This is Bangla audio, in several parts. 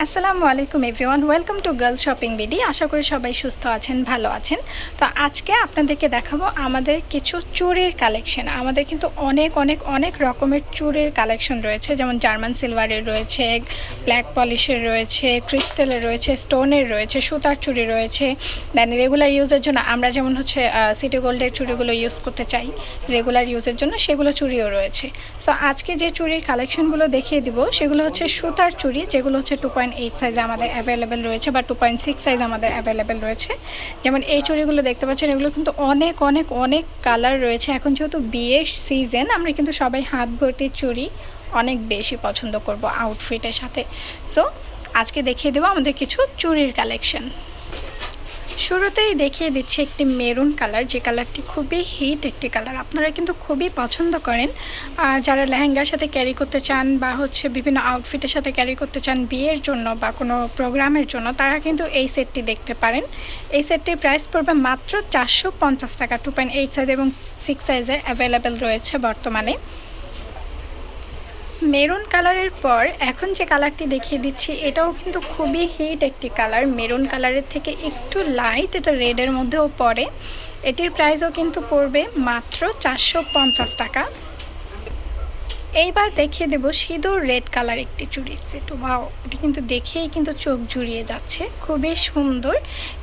আসসালামু আলাইকুম everyone, welcome to girls shopping BD. আশা করি সবাই সুস্থ আছেন, ভালো আছেন। তো আজকে আপনাদেরকে দেখাবো আমাদের কিছু চুড়ির কালেকশন। আমাদের কিন্তু অনেক অনেক অনেক রকমের চুড়ির কালেকশন রয়েছে, যেমন জার্মান সিলভারের রয়েছে, ব্ল্যাক পলিশের রয়েছে, ক্রিস্টালের রয়েছে, স্টোনের রয়েছে, সুতার চুড়ি রয়েছে। দেন রেগুলার ইউজের জন্য আমরা যেমন সিটি গোল্ডের চুড়িগুলো ইউজ করতে চাই রেগুলার ইউজের জন্য, সেগুলো চুড়িও রয়েছে। সো আজকে যে চুড়ির কালেকশনগুলো দেখিয়ে দিব সেগুলো হচ্ছে সুতার চুড়ি, যেগুলো হচ্ছে 2.8 সাইজে আমাদের অ্যাভেলেবেল রয়েছে বা 2.6 সাইজ আমাদের অ্যাভেলেবেল রয়েছে। যেমন এই চুড়িগুলো দেখতে পাচ্ছেন, এগুলো কিন্তু অনেক অনেক অনেক কালার রয়েছে। এখন যেহেতু বিয়ের সিজন, আমরা কিন্তু সবাই হাত ভর্তি চুড়ি অনেক বেশি পছন্দ করব আউটফিটের সাথে। সো আজকে দেখিয়ে দেবো আমাদের কিছু চুড়ির কালেকশন। শুরুতেই দেখিয়ে দিচ্ছি একটি মেরুন কালার, যে কালারটি খুবই হিট একটি কালার, আপনারা কিন্তু খুবই পছন্দ করেন। যারা লেহেঙ্গার সাথে ক্যারি করতে চান বা বিভিন্ন আউটফিটের সাথে ক্যারি করতে চান বিয়ের জন্য বা কোনো প্রোগ্রামের জন্য, তারা কিন্তু এই সেটটি দেখতে পারেন। এই সেটটির প্রাইস পড়বে মাত্র 450 টাকা। 2.8 সাইজ এবং 6 সাইজে অ্যাভেলেবেল রয়েছে বর্তমানে। মেরুন কালারের পর এখন যে কালারটি দেখিয়ে দিচ্ছি, এটাও কিন্তু খুবই হিট একটি কালার। মেরুন কালারের থেকে একটু লাইট, এটা রেডের মধ্যেও পড়ে। এটির প্রাইসও কিন্তু পড়বে মাত্র 450 টাকা। এইবার দেখিয়ে দেব সিঁদুর রেড কালার একটি চুড়ির সেট। ওয়াও, এটি কিন্তু দেখেই কিন্তু চোখ জুড়িয়ে যাচ্ছে, খুবই সুন্দর।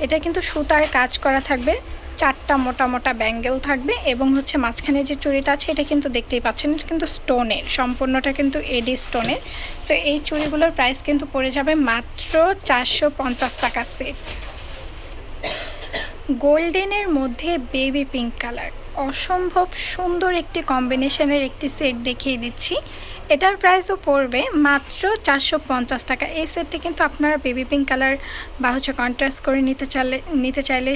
এটা কিন্তু সুতার কাজ করা থাকবে, 4টা মোটা মোটা ব্যাঙ্গেল থাকবে এবং মাঝখানে যে চুড়িটা আছে এটা কিন্তু দেখতেই পাচ্ছেন, এটা কিন্তু স্টোনের, সম্পূর্ণটা কিন্তু এডি স্টোনের। সো এই চুড়িগুলোর প্রাইস কিন্তু পড়ে যাবে মাত্র 450 টাকা সেট। গোল্ডেনের মধ্যে বেবি পিঙ্ক কালার, অসম্ভব সুন্দর একটি কম্বিনেশনের একটি সেট দেখিয়ে দিচ্ছি। এটার প্রাইসও পড়বে মাত্র 450 টাকা। এই সেটটি কিন্তু আপনারা বেবি পিঙ্ক কালার বা কন্ট্রাস্ট করে নিতে চাইলে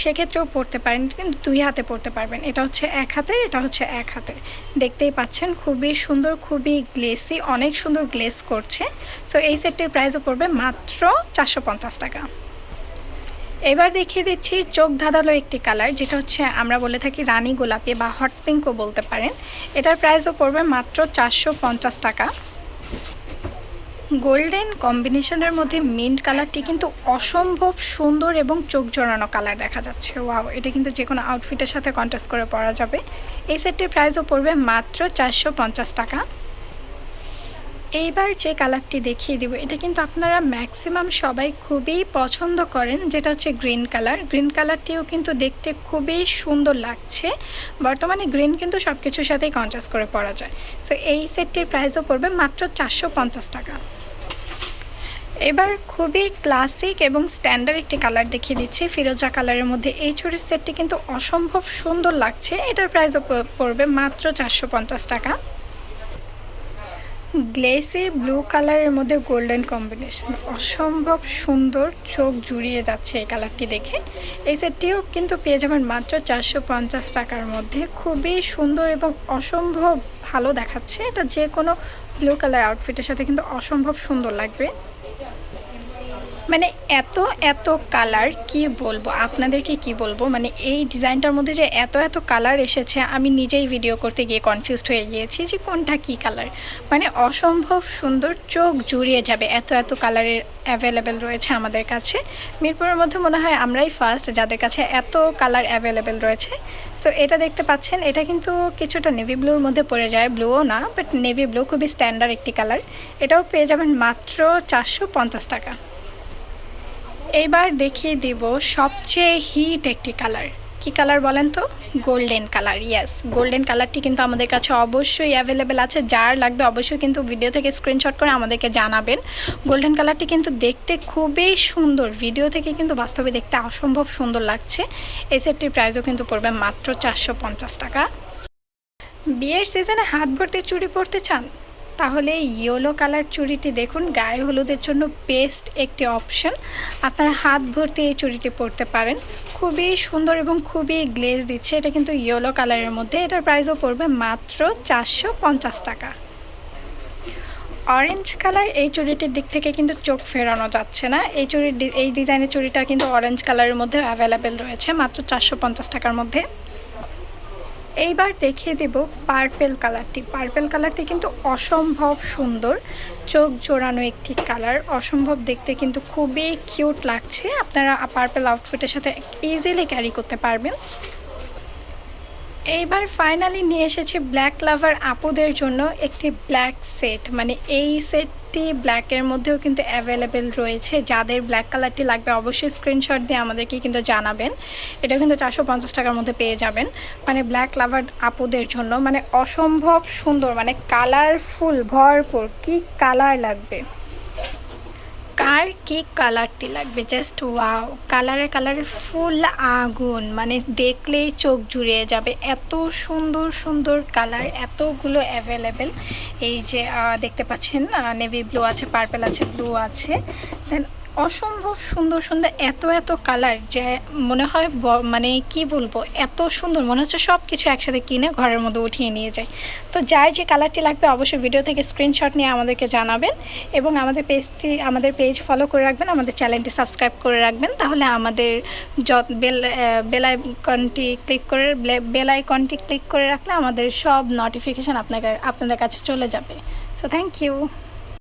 সেক্ষেত্রেও পড়তে পারেন, কিন্তু 2 হাতে পড়তে পারবেন। এটা হচ্ছে 1 হাতের, এটা হচ্ছে 1 হাতের। দেখতেই পাচ্ছেন খুবই সুন্দর, খুবই গ্লেসি, অনেক সুন্দর গ্লেস করছে। সো এই সেটটির প্রাইসও পড়বে মাত্র 450 টাকা। এবার দেখিয়ে দিচ্ছি চোখ ধাঁধালো একটি কালার, যেটা আমরা বলে থাকি রানী গোলাপি বা হট পিঙ্কও বলতে পারেন। এটার প্রাইসও পড়বে মাত্র 450 টাকা। গোল্ডেন কম্বিনেশনের মধ্যে মিন্ট কালারটি কিন্তু অসম্ভব সুন্দর এবং চোখ জোড়ানো কালার দেখা যাচ্ছে। ওয়াও, এটা কিন্তু যে কোনো আউটফিটের সাথে কন্ট্রাস্ট করে পরা যাবে। এই সেটটির প্রাইসও পড়বে মাত্র 450 টাকা। এইবার যে কালারটি দেখিয়ে দিব, এটা কিন্তু আপনারা ম্যাক্সিমাম সবাই খুবই পছন্দ করেন, যেটা হচ্ছে গ্রিন কালার। গ্রিন কালারটিও কিন্তু দেখতে খুবই সুন্দর লাগছে। বর্তমানে গ্রিন কিন্তু সব কিছুর সাথেই কন্ট্রাস্ট করে পরা যায়। সো এই সেটটির প্রাইসও পড়বে মাত্র 450 টাকা। এবার খুবই ক্লাসিক এবং স্ট্যান্ডার্ড একটি কালার দেখিয়ে দিচ্ছি, ফিরোজা কালারের মধ্যে। এই চুড়ির সেটটি কিন্তু অসম্ভব সুন্দর লাগছে। এটার প্রাইসও পড়বে মাত্র 450 টাকা। গ্লেসি ব্লু কালারের মধ্যে গোল্ডেন কম্বিনেশন, অসম্ভব সুন্দর, চোখ জুড়িয়ে যাচ্ছে এই কালারটি দেখে। এই সেটটিও কিন্তু পেয়ে যাবেন মাত্র 450 টাকার মধ্যে। খুবই সুন্দর এবং অসম্ভব ভালো দেখাচ্ছে। এটা যে কোনো ব্লু কালার আউটফিটের সাথে কিন্তু অসম্ভব সুন্দর লাগবে। মানে এত এত কালার, কি বলবো আপনাদেরকে, কি বলবো, মানে এই ডিজাইনটার মধ্যে যে এত এত কালার এসেছে, আমি নিজেই ভিডিও করতে গিয়ে কনফিউজড হয়ে গিয়েছি যে কোনটা কি কালার। মানে অসম্ভব সুন্দর, চোখ জুড়িয়ে যাবে, এত এত কালারের অ্যাভেলেবেল রয়েছে আমাদের কাছে। মিরপুরের মধ্যে মনে হয় আমরাই ফার্স্ট যাদের কাছে এত কালার অ্যাভেলেবেল রয়েছে। সো এটা দেখতে পাচ্ছেন, এটা কিন্তু কিছুটা নেভি ব্লুর মধ্যে পড়ে যায়, ব্লুও না, বাট নেভি ব্লু, খুবই স্ট্যান্ডার্ড একটি কালার। এটাও পেয়ে যাবেন মাত্র 450 টাকা। এইবার দেখিয়ে দিব সবচেয়ে হিট একটি কালার। কি কালার বলেন তো? Golden colour. ইয়েস, গোল্ডেন কালারটি কিন্তু আমাদের কাছে অবশ্যই অ্যাভেলেবেল আছে। যার লাগবে অবশ্যই কিন্তু ভিডিও থেকে স্ক্রিনশট করে আমাদেরকে জানাবেন। গোল্ডেন কালারটি কিন্তু দেখতে খুবই সুন্দর, ভিডিও থেকে কিন্তু বাস্তবে দেখতে অসম্ভব সুন্দর লাগছে। এই সেটটির প্রাইসও কিন্তু পড়বে মাত্র 450 টাকা। বিয়ের সিজনে হাত ভর্তি চুড়ি পরতে চান? তাহলে ইয়েলো কালার চুড়িটি দেখুন, গায়ে হলুদের জন্য বেস্ট একটি অপশন। আপনারা হাত ভর্তি এই চুড়িটি পরতে পারেন, খুবই সুন্দর এবং খুবই গ্লেজ দিচ্ছে। এটা কিন্তু ইয়েলো কালারের মধ্যে। এটার প্রাইসও পড়বে মাত্র 450 টাকা। অরেঞ্জ কালার এই চুড়িটির দিক থেকে কিন্তু চোখ ফেরানো যাচ্ছে না। এই ডিজাইনের চুড়িটা কিন্তু অরেঞ্জ কালারের মধ্যে অ্যাভেলেবেল রয়েছে মাত্র 450 টাকার মধ্যে। এইবার দেখিয়ে দেব পার্পেল কালারটি। পার্পেল কালারটি কিন্তু অসম্ভব সুন্দর, চোখ জোড়ানো একটি কালার, অসম্ভব দেখতে কিন্তু খুবই কিউট লাগছে। আপনারা পার্পেল আউটফিটের সাথে ইজিলি ক্যারি করতে পারবেন। এইবার ফাইনালি নিয়ে এসেছি ব্ল্যাক লাভার আপুদের জন্য একটি ব্ল্যাক সেট, মানে এই সেটটি ব্ল্যাকের মধ্যেও কিন্তু অ্যাভেলেবেল রয়েছে। যাদের ব্ল্যাক কালারটি লাগবে অবশ্যই স্ক্রিনশট দিয়ে আমাদেরকে কিন্তু জানাবেন। এটা কিন্তু 450 টাকার মধ্যে পেয়ে যাবেন, মানে ব্ল্যাক লাভার আপুদের জন্য। মানে অসম্ভব সুন্দর, মানে কালারফুল ভরপুর। কি কালার লাগবে, কার কি কালারটি লাগবে, জাস্ট ওয়াও। কালারে ফুল আগুন, মানে দেখলেই চোখ জুড়িয়ে যাবে। এত সুন্দর সুন্দর কালার, এতগুলো অ্যাভেলেবেল। এই যে দেখতে পাচ্ছেন নেভি ব্লু আছে, পার্পেল আছে, ব্লু আছে, দেন অসম্ভব সুন্দর সুন্দর এত কালার যে মনে হয় মানে কি বলবো, এত সুন্দর মনে হচ্ছে সব কিছু একসাথে কিনে ঘরের মধ্যে উঠিয়ে নিয়ে যায়। তো যার যে কালারটি লাগবে অবশ্যই ভিডিও থেকে স্ক্রিনশট নিয়ে আমাদেরকে জানাবেন এবং আমাদের পেজ ফলো করে রাখবেন, আমাদের চ্যানেলটি সাবস্ক্রাইব করে রাখবেন। তাহলে আমাদের বেল আইকনটি ক্লিক করে রাখলে আমাদের সব নোটিফিকেশান আপনাদের কাছে চলে যাবে। So thank you.